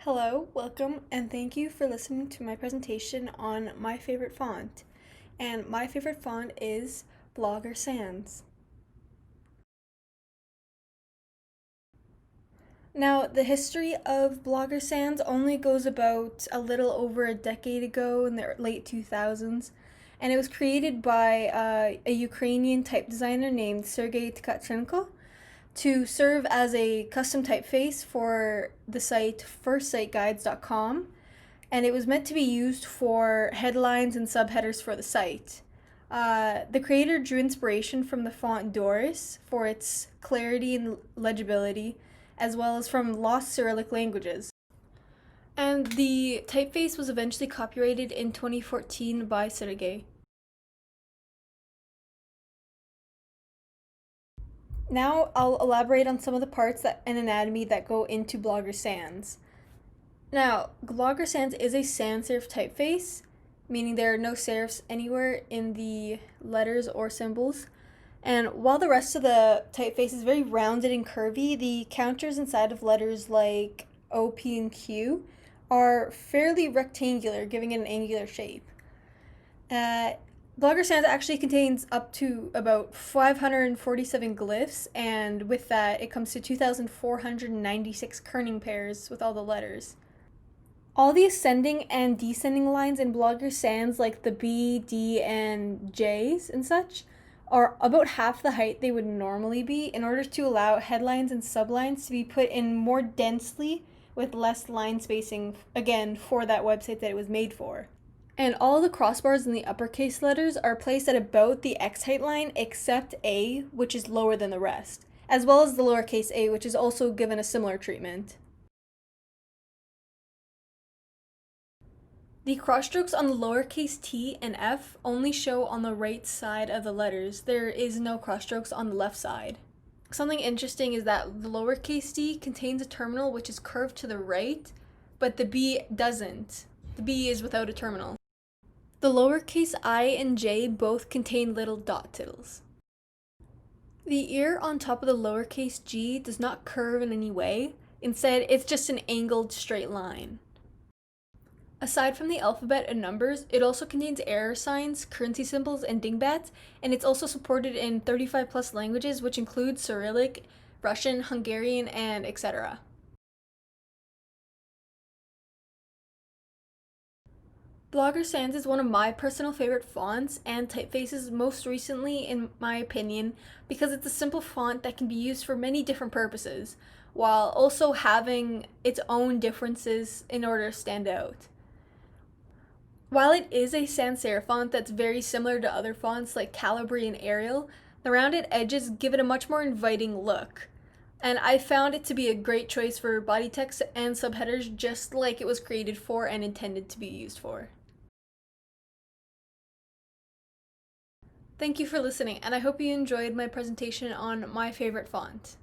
Hello, welcome, and thank you for listening to my presentation on my favorite font. And my favorite font is Blogger Sans. Now, the history of Blogger Sans only goes about a little over a decade ago in the late 2000s, and it was created by a Ukrainian type designer named Sergei Tkachenko to serve as a custom typeface for the site firstsiteguides.com, and it was meant to be used for headlines and subheaders for the site. The creator drew inspiration from the font Doris for its clarity and legibility, as well as from lost Cyrillic languages. And the typeface was eventually copyrighted in 2014 by Sergei. Now I'll elaborate on some of the parts and anatomy that go into Blogger Sans. Now, Blogger Sans is a sans serif typeface, meaning there are no serifs anywhere in the letters or symbols. And while the rest of the typeface is very rounded and curvy, the counters inside of letters like O, P, and Q are fairly rectangular, giving it an angular shape. Uh, Blogger Sans actually contains up to about 547 glyphs, and with that, it comes to 2,496 kerning pairs with all the letters. All the ascending and descending lines in Blogger Sans, like the B, D, and J's and such, are about half the height they would normally be in order to allow headlines and sublines to be put in more densely with less line spacing, again, for that website that it was made for. And all the crossbars in the uppercase letters are placed at about the X height line except A, which is lower than the rest, as well as the lowercase a, which is also given a similar treatment. The crossstrokes on the lowercase t and f only show on the right side of the letters. There is no crossstrokes on the left side. Something interesting is that the lowercase d contains a terminal which is curved to the right, but the b doesn't. The b is without a terminal. The lowercase I and j both contain little dot tittles. The ear on top of the lowercase g does not curve in any way. Instead, it's just an angled straight line. Aside from the alphabet and numbers, it also contains error signs, currency symbols, and dingbats, and it's also supported in 35 plus languages, which include Cyrillic, Russian, Hungarian, and etc. Blogger Sans is one of my personal favorite fonts and typefaces, most recently, in my opinion, because it's a simple font that can be used for many different purposes, while also having its own differences in order to stand out. While it is a sans serif font that's very similar to other fonts like Calibri and Arial, the rounded edges give it a much more inviting look. And I found it to be a great choice for body text and subheaders, just like it was created for and intended to be used for. Thank you for listening, and I hope you enjoyed my presentation on my favorite font.